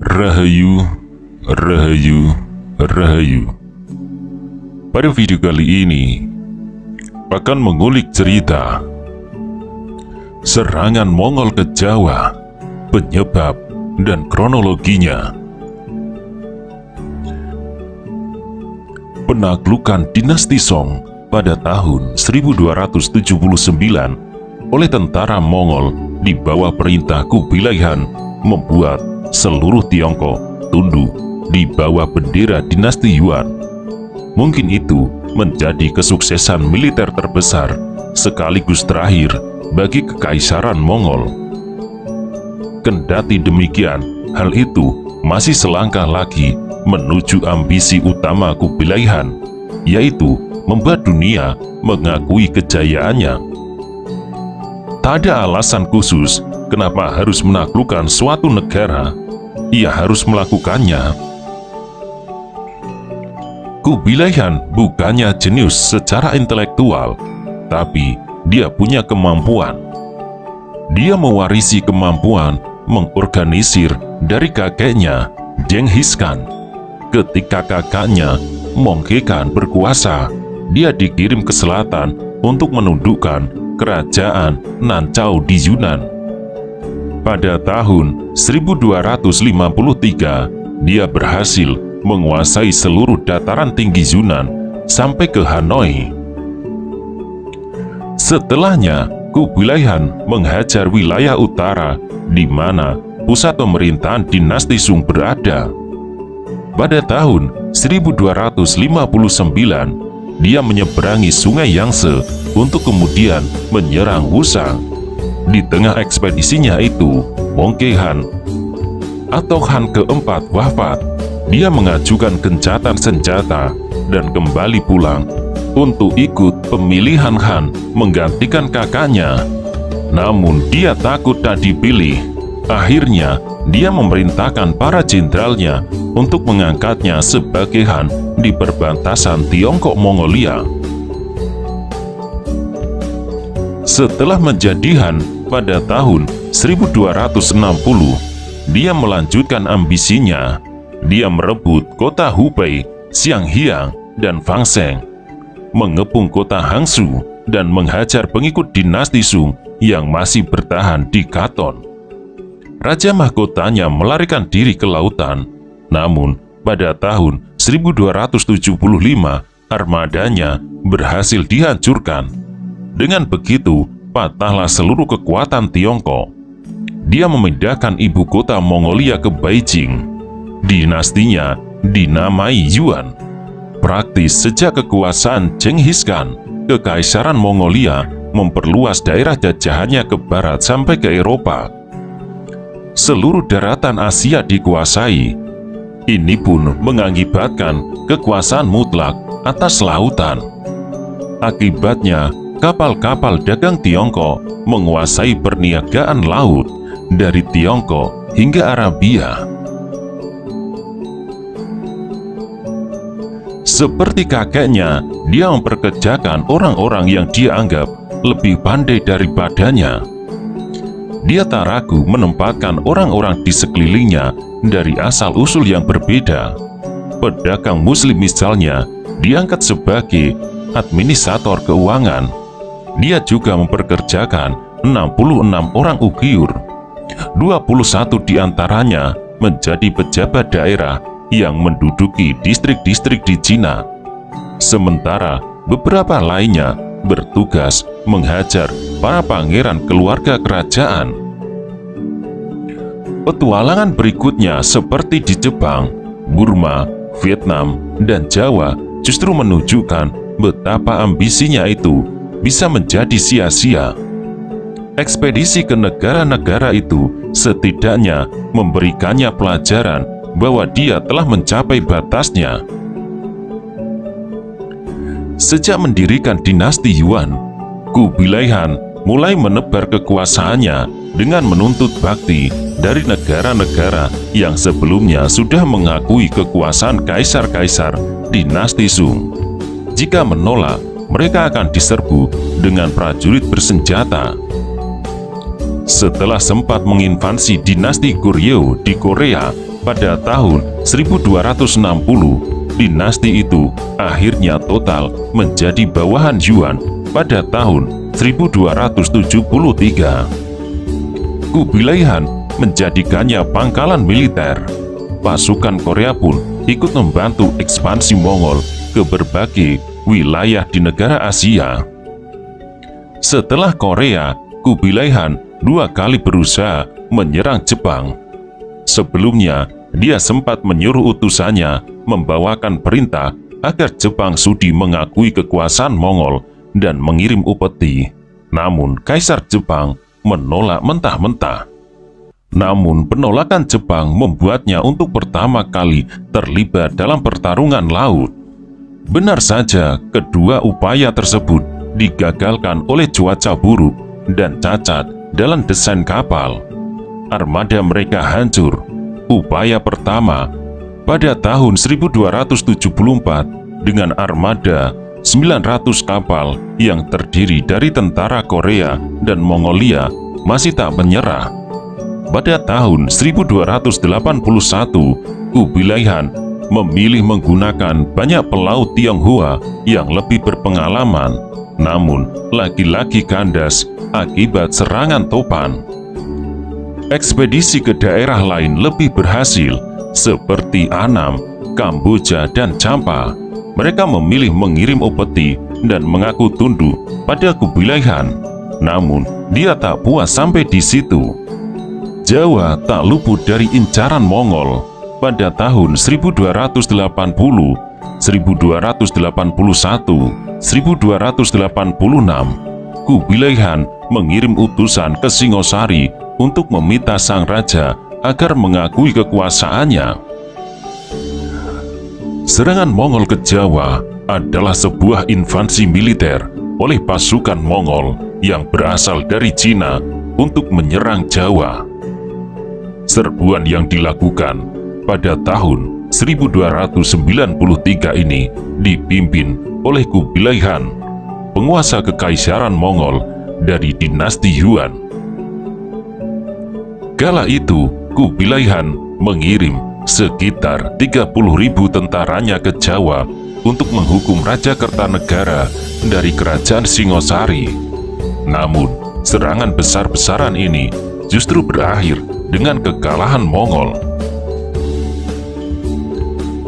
Rahayu, Rahayu, Rahayu. Pada video kali ini akan mengulik cerita serangan Mongol ke Jawa, penyebab dan kronologinya. Penaklukan dinasti Song pada tahun 1279 oleh tentara Mongol di bawah perintah Kubilai Han membuat seluruh Tiongkok tunduk di bawah bendera dinasti Yuan. Mungkin itu menjadi kesuksesan militer terbesar sekaligus terakhir bagi kekaisaran Mongol. Kendati demikian, hal itu masih selangkah lagi menuju ambisi utama Kubilai Han, yaitu membuat dunia mengakui kejayaannya. Tak ada alasan khusus kenapa harus menaklukkan suatu negara. Ia harus melakukannya. Kubilai Han bukannya jenius secara intelektual, tapi dia punya kemampuan. Dia mewarisi kemampuan mengorganisir dari kakeknya, Genghis Khan. Ketika kakaknya, Mongke Khan, berkuasa, dia dikirim ke selatan untuk menundukkan kerajaan Nancao di Yunan. Pada tahun 1253, dia berhasil menguasai seluruh dataran tinggi Yunan sampai ke Hanoi. Setelahnya, Kubilai Han menghajar wilayah utara di mana pusat pemerintahan dinasti Sung berada. Pada tahun 1259, dia menyeberangi sungai Yangtze untuk kemudian menyerang Wusang. Di tengah ekspedisinya itu, Mongke Han atau Han keempat wafat. Dia mengajukan gencatan senjata dan kembali pulang untuk ikut pemilihan Han menggantikan kakaknya. Namun dia takut tak dipilih. Akhirnya dia memerintahkan para jenderalnya untuk mengangkatnya sebagai Han di perbatasan Tiongkok Mongolia. Setelah menjadi Han pada tahun 1260, dia melanjutkan ambisinya. Dia merebut kota Hubei, Xianghiang, dan Fangsheng, mengepung kota Hangzhou, dan menghajar pengikut dinasti Sung yang masih bertahan di Katon. Raja mahkotanya melarikan diri ke lautan, namun pada tahun 1275 armadanya berhasil dihancurkan. Dengan begitu, patahlah seluruh kekuatan Tiongkok. Dia memindahkan ibu kota Mongolia ke Beijing. Dinastinya dinamai Yuan. Praktis sejak kekuasaan Genghis Khan, kekaisaran Mongolia memperluas daerah jajahannya ke barat sampai ke Eropa. Seluruh daratan Asia dikuasai. Ini pun mengakibatkan kekuasaan mutlak atas lautan. Akibatnya, kapal-kapal dagang Tiongkok menguasai perniagaan laut dari Tiongkok hingga Arabia. Seperti kakeknya, dia memperkerjakan orang-orang yang dia anggap lebih pandai daripadanya. Dia tak ragu menempatkan orang-orang di sekelilingnya dari asal-usul yang berbeda. Pedagang Muslim misalnya diangkat sebagai administrator keuangan. Dia juga memperkerjakan 66 orang Uighur. 21 diantaranya menjadi pejabat daerah yang menduduki distrik-distrik di Cina. Sementara beberapa lainnya bertugas menghajar para pangeran keluarga kerajaan. Petualangan berikutnya seperti di Jepang, Burma, Vietnam, dan Jawa justru menunjukkan betapa ambisinya itu bisa menjadi sia-sia. Ekspedisi ke negara-negara itu setidaknya memberikannya pelajaran bahwa dia telah mencapai batasnya. Sejak mendirikan dinasti Yuan, Kubilai Han mulai menebar kekuasaannya dengan menuntut bakti dari negara-negara yang sebelumnya sudah mengakui kekuasaan kaisar-kaisar dinasti Sung. Jika menolak, mereka akan diserbu dengan prajurit bersenjata. Setelah sempat menginvasi dinasti Goryeo di Korea pada tahun 1260, dinasti itu akhirnya total menjadi bawahan Yuan pada tahun 1273. Kubilai Han menjadikannya pangkalan militer. Pasukan Korea pun ikut membantu ekspansi Mongol ke berbagai wilayah di negara Asia. Setelah Korea, Kubilai Han 2 kali berusaha menyerang Jepang. Sebelumnya, dia sempat menyuruh utusannya membawakan perintah agar Jepang sudi mengakui kekuasaan Mongol dan mengirim upeti. Namun, Kaisar Jepang menolak mentah-mentah. Namun, penolakan Jepang membuatnya untuk pertama kali terlibat dalam pertarungan laut. Benar saja, kedua upaya tersebut digagalkan oleh cuaca buruk dan cacat dalam desain kapal. Armada mereka hancur. Upaya pertama pada tahun 1274 dengan armada 900 kapal yang terdiri dari tentara Korea dan Mongolia masih tak menyerah. Pada tahun 1281, Kubilai Han memilih menggunakan banyak pelaut Tionghoa yang lebih berpengalaman, namun lagi-lagi kandas akibat serangan topan. Ekspedisi ke daerah lain lebih berhasil, seperti Annam, Kamboja, dan Champa. Mereka memilih mengirim upeti dan mengaku tunduk pada Kubilai Han. Namun, dia tak puas sampai di situ. Jawa tak luput dari incaran Mongol. Pada tahun 1280, 1281, 1286, Kubilai Han mengirim utusan ke Singosari untuk meminta sang raja agar mengakui kekuasaannya. Serangan Mongol ke Jawa adalah sebuah invasi militer oleh pasukan Mongol yang berasal dari Cina untuk menyerang Jawa. Serbuan yang dilakukan pada tahun 1293 ini dipimpin oleh Kubilai Han, penguasa kekaisaran Mongol dari dinasti Yuan. Kala itu, Kubilai Han mengirim sekitar 30.000 tentaranya ke Jawa untuk menghukum Raja Kertanegara dari kerajaan Singosari. Namun, serangan besar-besaran ini justru berakhir dengan kekalahan Mongol.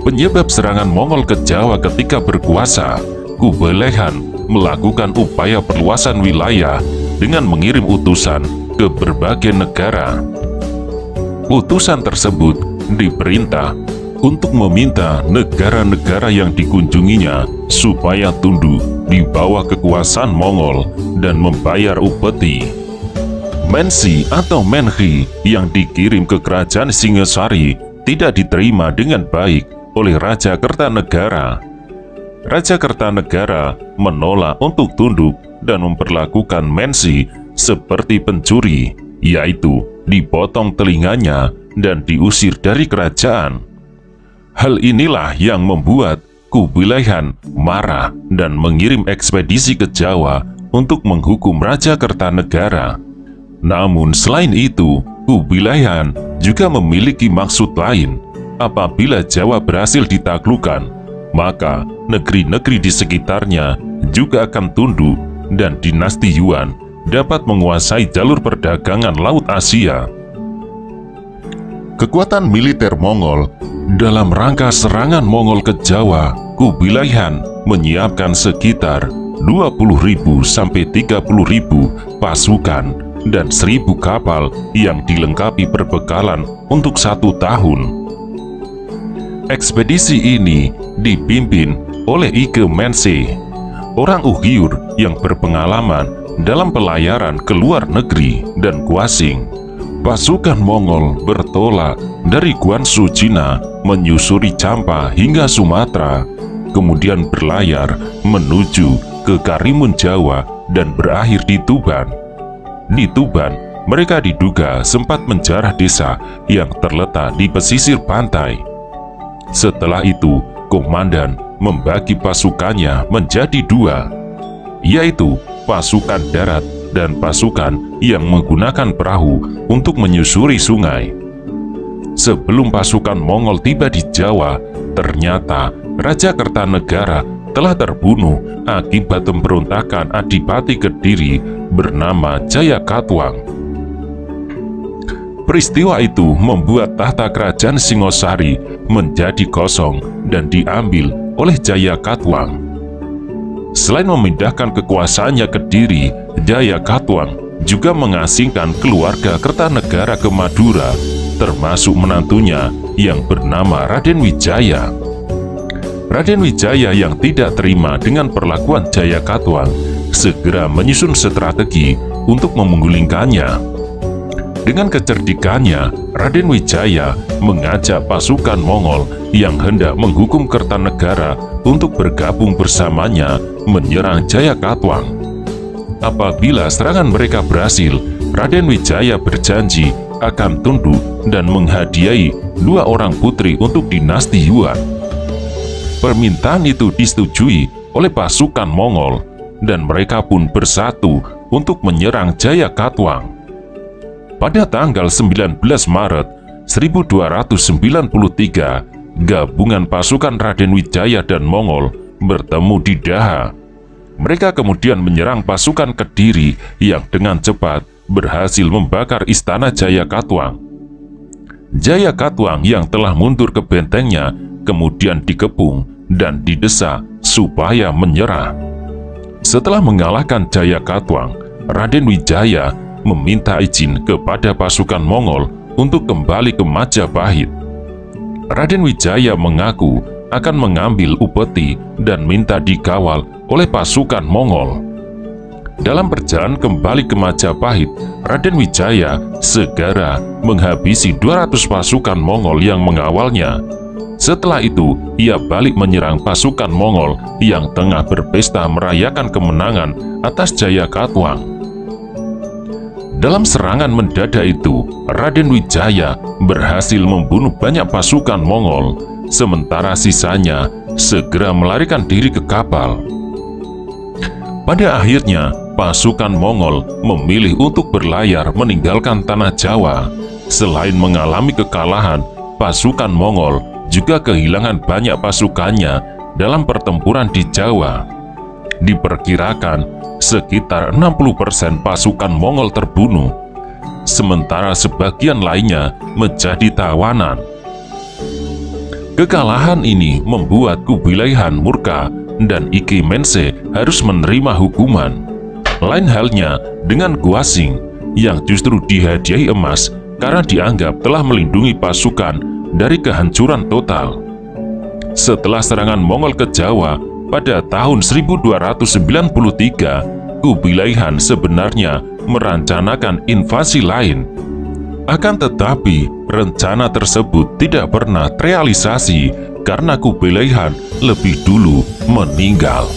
Penyebab serangan Mongol ke Jawa ketika berkuasa, Kubilai Han melakukan upaya perluasan wilayah dengan mengirim utusan ke berbagai negara. Utusan tersebut diperintah untuk meminta negara-negara yang dikunjunginya supaya tunduk di bawah kekuasaan Mongol dan membayar upeti. Mensi atau menhi yang dikirim ke kerajaan Singosari tidak diterima dengan baik oleh Raja Kertanegara. Raja Kertanegara menolak untuk tunduk dan memperlakukan mensi seperti pencuri, yaitu dipotong telinganya dan diusir dari kerajaan. Hal inilah yang membuat Kubilai Han marah dan mengirim ekspedisi ke Jawa untuk menghukum Raja Kertanegara. Namun selain itu, Kubilai Han juga memiliki maksud lain. Apabila Jawa berhasil ditaklukkan, maka negeri-negeri di sekitarnya juga akan tunduk dan dinasti Yuan dapat menguasai jalur perdagangan Laut Asia. Kekuatan militer Mongol dalam rangka serangan Mongol ke Jawa, Kubilai Han menyiapkan sekitar 20.000 sampai 30.000 pasukan dan 1.000 kapal yang dilengkapi perbekalan untuk 1 tahun. Ekspedisi ini dipimpin oleh Ike Mense, orang Uighur yang berpengalaman dalam pelayaran ke luar negeri dan Guasing. Pasukan Mongol bertolak dari Guangzhou, Cina, menyusuri Champa hingga Sumatera, kemudian berlayar menuju ke Karimun, Jawa, dan berakhir di Tuban. Di Tuban, mereka diduga sempat menjarah desa yang terletak di pesisir pantai. Setelah itu, komandan membagi pasukannya menjadi 2, yaitu pasukan darat dan pasukan yang menggunakan perahu untuk menyusuri sungai. sebelum pasukan Mongol tiba di Jawa, ternyata Raja Kertanegara telah terbunuh akibat pemberontakan Adipati Kediri bernama Jayakatwang. Peristiwa itu membuat tahta kerajaan Singosari menjadi kosong dan diambil oleh Jayakatwang. Selain memindahkan kekuasaannya ke Kediri, Jayakatwang juga mengasingkan keluarga Kertanegara ke Madura, termasuk menantunya yang bernama Raden Wijaya. Raden Wijaya yang tidak terima dengan perlakuan Jayakatwang segera menyusun strategi untuk menggulingkannya. Dengan kecerdikannya, Raden Wijaya mengajak pasukan Mongol yang hendak menghukum Kertanegara untuk bergabung bersamanya menyerang Jayakatwang. Apabila serangan mereka berhasil, Raden Wijaya berjanji akan tunduk dan menghadiahi 2 orang putri untuk dinasti Yuan. Permintaan itu disetujui oleh pasukan Mongol dan mereka pun bersatu untuk menyerang Jayakatwang. Pada tanggal 19 Maret 1293, gabungan pasukan Raden Wijaya dan Mongol bertemu di Daha. Mereka kemudian menyerang pasukan Kediri yang dengan cepat berhasil membakar istana Jayakatwang. Jayakatwang yang telah mundur ke bentengnya kemudian dikepung dan didesa supaya menyerah. Setelah mengalahkan Jayakatwang, Raden Wijaya meminta izin kepada pasukan Mongol untuk kembali ke Majapahit. Raden Wijaya mengaku akan mengambil upeti dan minta dikawal oleh pasukan Mongol. Dalam perjalanan kembali ke Majapahit, Raden Wijaya segera menghabisi 200 pasukan Mongol yang mengawalnya. Setelah itu, ia balik menyerang pasukan Mongol yang tengah berpesta merayakan kemenangan atas Jayakatwang. Dalam serangan mendadak itu, Raden Wijaya berhasil membunuh banyak pasukan Mongol, sementara sisanya segera melarikan diri ke kapal. Pada akhirnya, pasukan Mongol memilih untuk berlayar meninggalkan tanah Jawa. Selain mengalami kekalahan, pasukan Mongol juga kehilangan banyak pasukannya dalam pertempuran di Jawa. Diperkirakan sekitar 60% pasukan Mongol terbunuh, sementara sebagian lainnya menjadi tawanan. Kekalahan ini membuat Kubilai Han murka dan Ike Menshe harus menerima hukuman. Lain halnya dengan Guasing yang justru dihadiahi emas karena dianggap telah melindungi pasukan dari kehancuran total. Setelah serangan Mongol ke Jawa pada tahun 1293, Kubilai Han sebenarnya merencanakan invasi lain. Akan tetapi, rencana tersebut tidak pernah terrealisasi karena Kubilai Han lebih dulu meninggal.